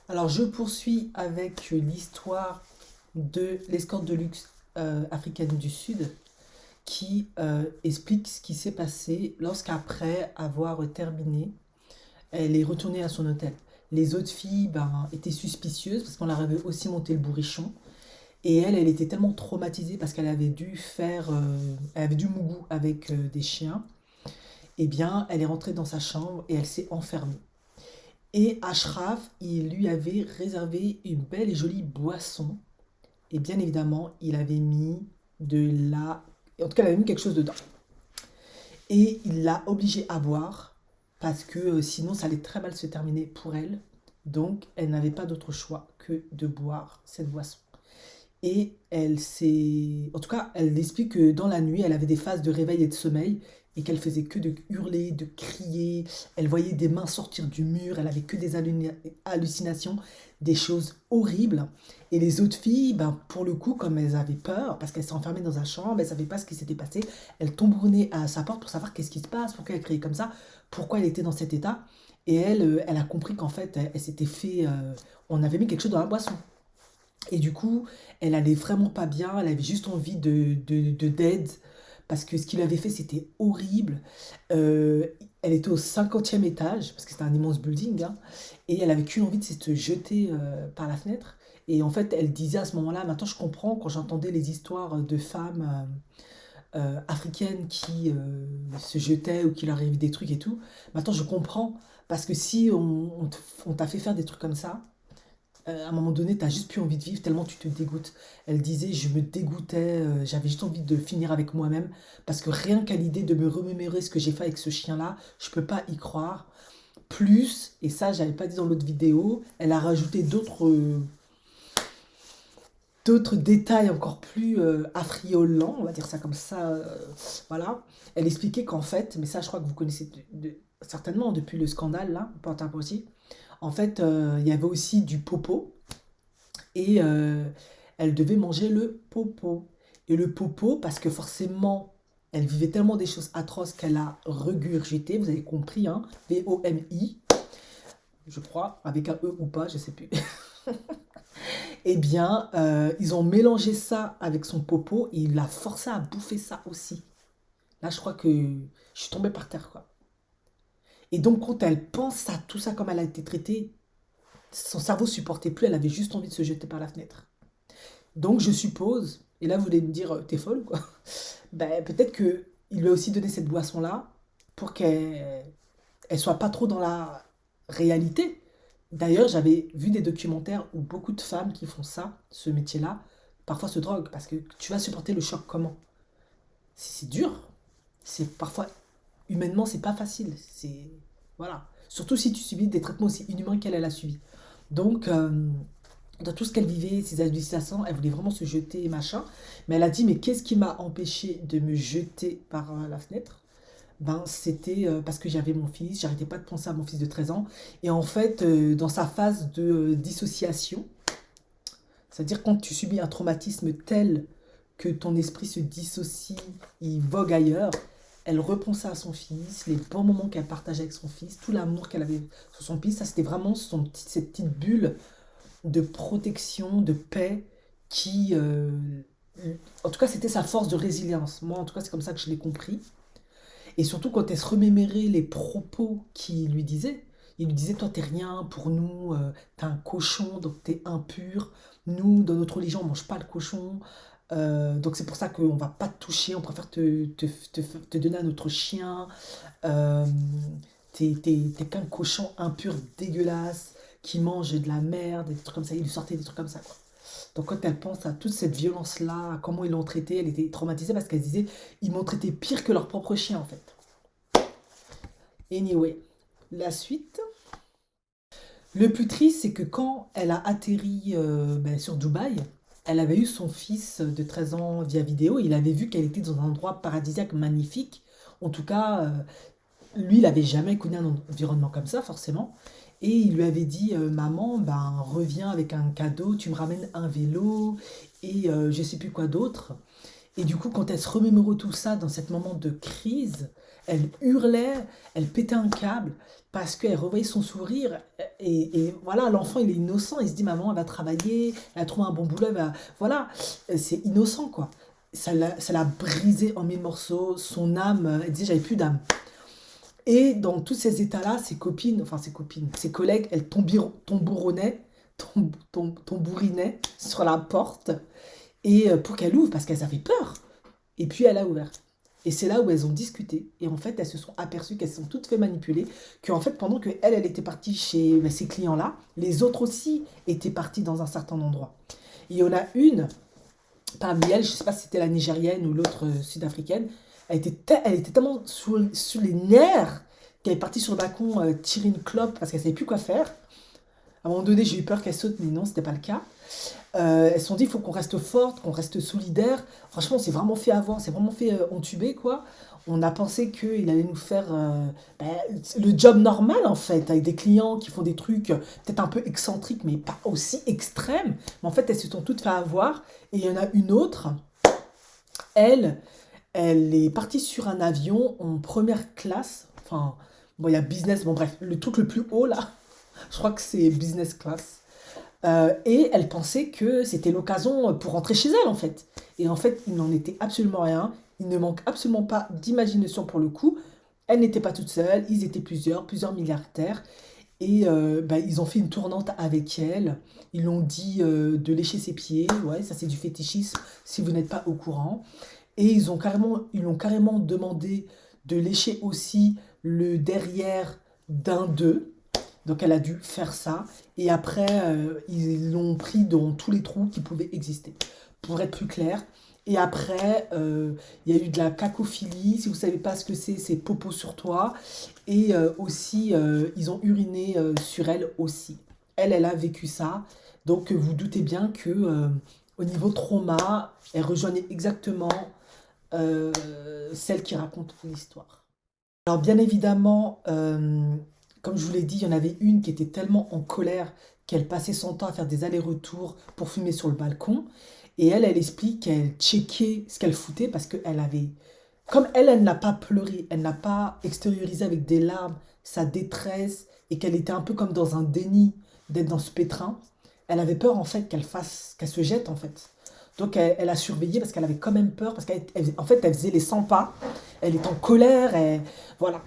Alors, je poursuis avec l'histoire de l'escorte de luxe africaine du Sud qui explique ce qui s'est passé lorsqu'après avoir terminé, elle est retournée à son hôtel. Les autres filles étaient suspicieuses parce qu'on leur avait aussi monté le bourrichon. Et elle était tellement traumatisée parce qu'elle avait dû elle avait dû mougou avec des chiens. Eh bien, elle est rentrée dans sa chambre et elle s'est enfermée. Et Ashraf, il lui avait réservé une belle et jolie boisson. Et bien évidemment, il avait mis de la... En tout cas, il avait mis quelque chose dedans. Et il l'a obligée à boire parce que sinon, ça allait très mal se terminer pour elle. Donc, elle n'avait pas d'autre choix que de boire cette boisson. Et elle s'est... En tout cas, elle explique que dans la nuit, elle avait des phases de réveil et de sommeil et qu'elle faisait que de hurler, de crier. Elle voyait des mains sortir du mur, elle avait que des hallucinations, des choses horribles. Et les autres filles, pour le coup, comme elles avaient peur, parce qu'elles s'enfermaient dans sa chambre, elles ne savaient pas ce qui s'était passé, elles tambouronnaient à sa porte pour savoir qu'est-ce qui se passe, pourquoi elle criait comme ça, pourquoi elle était dans cet état. Et elle, elle a compris qu'en fait, elle s'était fait... on avait mis quelque chose dans la boisson. Et du coup, elle allait vraiment pas bien, elle avait juste envie d'aide, parce que ce qu'il avait fait, c'était horrible. Euh, Elle était au 50e étage, parce que c'était un immense building, hein, et elle avait qu'une envie de se jeter par la fenêtre. Et en fait, elle disait à ce moment-là, maintenant je comprends, quand j'entendais les histoires de femmes africaines qui se jetaient ou qui leur arrivait des trucs et tout, maintenant je comprends, parce que si on t'a fait faire des trucs comme ça, à un moment donné, t'as juste plus envie de vivre tellement tu te dégoûtes. Elle disait, je me dégoûtais, j'avais juste envie de finir avec moi-même parce que rien qu'à l'idée de me remémorer ce que j'ai fait avec ce chien-là, je peux pas y croire. Plus, et ça, j'avais pas dit dans l'autre vidéo, elle a rajouté d'autres détails encore plus affriolants, on va dire ça comme ça. Voilà. Elle expliquait qu'en fait, mais ça, je crois que vous connaissez certainement depuis le scandale là, Port-à-Moussi. En fait, il y avait aussi du popo et elle devait manger le popo. Et le popo, parce que forcément, elle vivait tellement des choses atroces qu'elle a regurgité, vous avez compris, hein, V-O-M-I, je crois, avec un E ou pas, je sais plus. Eh bien, ils ont mélangé ça avec son popo et il l'a forcé à bouffer ça aussi. Là, je crois que je suis tombée par terre, quoi. Et donc, quand elle pense à tout ça, comme elle a été traitée, son cerveau supportait plus, elle avait juste envie de se jeter par la fenêtre. Donc je suppose, et là vous voulez me dire, t'es folle quoi? Ben, peut-être que il lui a aussi donné cette boisson-là pour qu'elle elle soit pas trop dans la réalité. D'ailleurs, j'avais vu des documentaires où beaucoup de femmes qui font ça, ce métier-là, parfois se droguent parce que tu vas supporter le choc comment? C'est dur. C'est parfois humainement c'est pas facile. C'est voilà. Surtout si tu subis des traitements aussi inhumains qu'elle a subi. Donc dans tout ce qu'elle vivait, ses hallucinations, elle voulait vraiment se jeter, machin. Mais elle a dit, mais qu'est-ce qui m'a empêché de me jeter par la fenêtre? Ben, c'était parce que j'avais mon fils, j'arrêtais pas de penser à mon fils de 13 ans. Et en fait, dans sa phase de dissociation, c'est-à-dire quand tu subis un traumatisme tel que ton esprit se dissocie, il vogue ailleurs, elle repensait à son fils, les bons moments qu'elle partageait avec son fils, tout l'amour qu'elle avait sur son fils. Ça, c'était vraiment cette petite bulle de protection, de paix, qui... en tout cas, c'était sa force de résilience. Moi, en tout cas, c'est comme ça que je l'ai compris. Et surtout, quand elle se remémorait les propos qu'il lui disait, il lui disait, toi, t'es rien pour nous, t'es un cochon, donc t'es impur. Nous, dans notre religion, on mange pas le cochon. Donc c'est pour ça qu'on va pas te toucher, on préfère te donner à notre chien. Euh, T'es qu'un cochon impur, dégueulasse, qui mange de la merde, des trucs comme ça. Il lui sortait des trucs comme ça, quoi. Donc quand elle pense à toute cette violence-là, à comment ils l'ont traité, elle était traumatisée parce qu'elle disait, ils m'ont traité pire que leur propre chien, en fait. Anyway, la suite. Le plus triste, c'est que quand elle a atterri sur Dubaï, elle avait eu son fils de 13 ans via vidéo. Il avait vu qu'elle était dans un endroit paradisiaque magnifique. En tout cas, lui, il n'avait jamais connu un environnement comme ça, forcément. Et il lui avait dit, maman, ben, reviens avec un cadeau, tu me ramènes un vélo et je sais plus quoi d'autre. Et du coup, quand elle se remémore tout ça dans ce moment de crise, elle hurlait, elle pétait un câble parce qu'elle revoyait son sourire. Et voilà, l'enfant, il est innocent. Il se dit, maman, elle va travailler, elle a trouvé un bon boulot, voilà, c'est innocent, quoi. Ça l'a brisé en mille morceaux. Son âme, elle disait, j'avais plus d'âme. Et dans tous ces états-là, ses collègues, elles tambourinaient sur la porte et pour qu'elle ouvre, parce qu'elles avaient peur. Et puis elle a ouvert. Et c'est là où elles ont discuté. Et en fait, elles se sont aperçues qu'elles se sont toutes fait manipuler. Qu'en fait, pendant que elle était partie chez ces clients-là, les autres aussi étaient partis dans un certain endroit. Et il y en a une, parmi elles, je ne sais pas si c'était la Nigérienne ou l'autre sud-africaine, elle était tellement sous les nerfs qu'elle est partie sur le balcon tirer une clope parce qu'elle ne savait plus quoi faire. À un moment donné, j'ai eu peur qu'elle saute, mais non, ce n'était pas le cas. Elles se sont dit, il faut qu'on reste forte, qu'on reste solidaire. Franchement, on s'est vraiment fait avoir, on s'est vraiment fait entuber, quoi. On a pensé qu'il allait nous faire ben, le job normal, en fait, avec des clients qui font des trucs peut-être un peu excentriques, mais pas aussi extrêmes. Mais en fait, elles se sont toutes fait avoir. Et il y en a une autre, elle, elle est partie sur un avion en première classe. Enfin, bon, il y a business, bon bref, le truc le plus haut, là, je crois que c'est business class. Et elle pensait que c'était l'occasion pour rentrer chez elle, en fait. Et en fait, il n'en était absolument rien. Il ne manque absolument pas d'imagination pour le coup. Elle n'était pas toute seule, ils étaient plusieurs milliardaires. Et bah, ils ont fait une tournante avec elle. Ils l'ont dit de lécher ses pieds. Ouais, ça c'est du fétichisme si vous n'êtes pas au courant. Et ils l'ont carrément demandé de lécher aussi le derrière d'un d'eux. Donc elle a dû faire ça. Et après, ils l'ont pris dans tous les trous qui pouvaient exister. Pour être plus clair. Et après, il y a eu de la cacophilie. Si vous ne savez pas ce que c'est popo sur toi. Et aussi, ils ont uriné sur elle aussi. Elle a vécu ça. Donc vous doutez bien que au niveau trauma, elle rejoignait exactement euh, celle qui raconte l'histoire. Alors bien évidemment, comme je vous l'ai dit, il y en avait une qui était tellement en colère qu'elle passait son temps à faire des allers-retours pour fumer sur le balcon. Et elle explique qu'elle checkait ce qu'elle foutait parce qu'elle avait... Comme elle n'a pas pleuré, elle n'a pas extériorisé avec des larmes sa détresse et qu'elle était un peu comme dans un déni d'être dans ce pétrin, elle avait peur en fait qu'elle se jette en fait. Donc elle a surveillé parce qu'elle avait quand même peur, parce qu'en fait elle faisait les 100 pas, elle est en colère, voilà.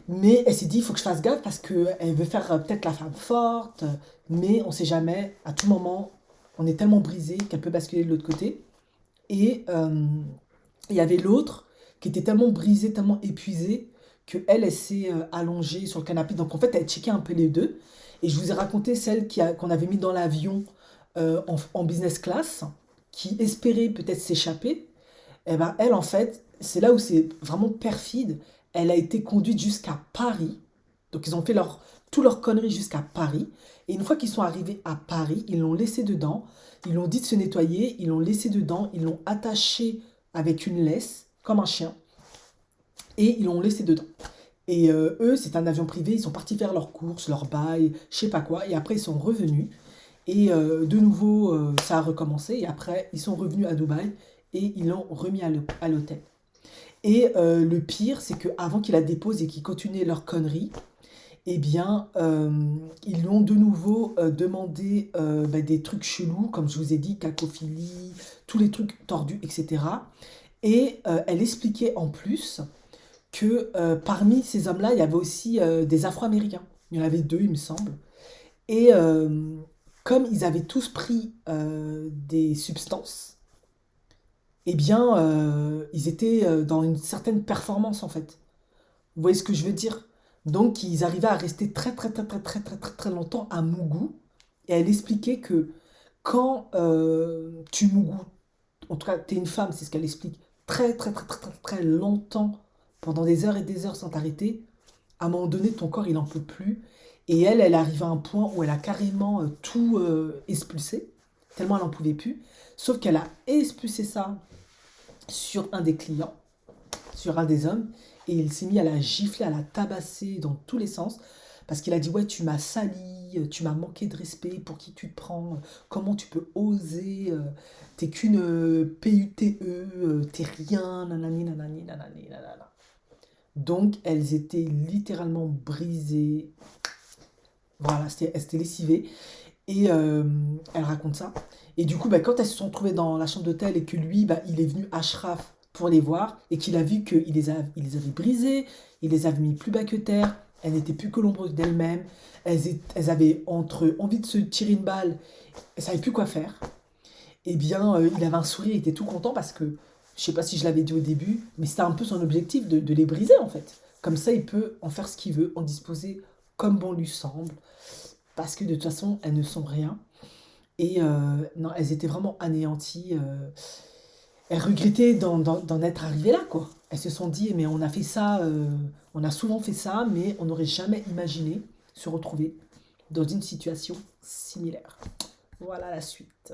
Mais elle s'est dit, il faut que je fasse gaffe parce qu'elle veut faire peut-être la femme forte, mais on ne sait jamais, à tout moment, on est tellement brisé qu'elle peut basculer de l'autre côté. Et il y avait l'autre qui était tellement brisée, tellement épuisée, qu'elle s'est allongée sur le canapé. Donc en fait, elle checkait un peu les deux. Et je vous ai raconté celle qu'on avait mis dans l'avion en business class, qui espérait peut-être s'échapper. Et ben elle, en fait, c'est là où c'est vraiment perfide. Elle a été conduite jusqu'à Paris. Donc ils ont fait tout leur conneries jusqu'à Paris. Et une fois qu'ils sont arrivés à Paris, ils l'ont laissé dedans. Ils l'ont dit de se nettoyer. Ils l'ont laissé dedans. Ils l'ont attaché avec une laisse, comme un chien. Et ils l'ont laissé dedans. Et eux, c'est un avion privé. Ils sont partis faire leurs courses, leurs bails, je sais pas quoi. Et après, ils sont revenus. Et de nouveau, ça a recommencé. Et après, ils sont revenus à Dubaï. Et ils l'ont remis à l'hôtel. Et le pire, c'est qu'avant qu'ils la déposent et qu'ils continuaient leur connerie, eh bien, ils lui ont de nouveau demandé bah, des trucs chelous, comme je vous ai dit, cacophilie, tous les trucs tordus, etc. Et elle expliquait en plus que parmi ces hommes-là, il y avait aussi des Afro-Américains. Il y en avait deux, il me semble. Et comme ils avaient tous pris des substances, eh bien, ils étaient dans une certaine performance en fait. Vous voyez ce que je veux dire? Donc, ils arrivaient à rester très, très, très, très, très, très, très, très longtemps à Mougou. Et elle expliquait que quand tu Mougou, en tout cas, tu es une femme, c'est ce qu'elle explique, très, très, très, très, très, très longtemps, pendant des heures et des heures sans t'arrêter, à un moment donné, ton corps, il n'en peut plus. Et elle arrive à un point où elle a carrément tout expulsé, tellement elle n'en pouvait plus. Sauf qu'elle a expulsé ça sur un des clients, sur un des hommes, et il s'est mis à la gifler, à la tabasser dans tous les sens, parce qu'il a dit, ouais, tu m'as sali, tu m'as manqué de respect, pour qui tu te prends, comment tu peux oser, t'es qu'une PUTE, t'es rien, nanani, nanani, nanani, nanana. Donc, elles étaient littéralement brisées. Voilà, elles s'étaient lessivées. Et elle raconte ça. Et du coup, bah, quand elles se sont retrouvées dans la chambre d'hôtel et que lui, bah, il est venu Ashraf pour les voir et qu'il a vu il les avait brisées, il les avait mis plus bas que terre, elles n'étaient plus que l'ombre d'elles-mêmes, elles avaient entre envie de se tirer une balle, elles savaient plus quoi faire. Eh bien, il avait un sourire, il était tout content parce que, je sais pas si je l'avais dit au début, mais c'était un peu son objectif de les briser en fait. Comme ça, il peut en faire ce qu'il veut, en disposer comme bon lui semble, parce que de toute façon, elles ne sont rien. Et non, elles étaient vraiment anéanties. Elles regrettaient d'en être arrivées là, quoi. Elles se sont dit, mais on a fait ça, on a souvent fait ça, mais on n'aurait jamais imaginé se retrouver dans une situation similaire. Voilà la suite.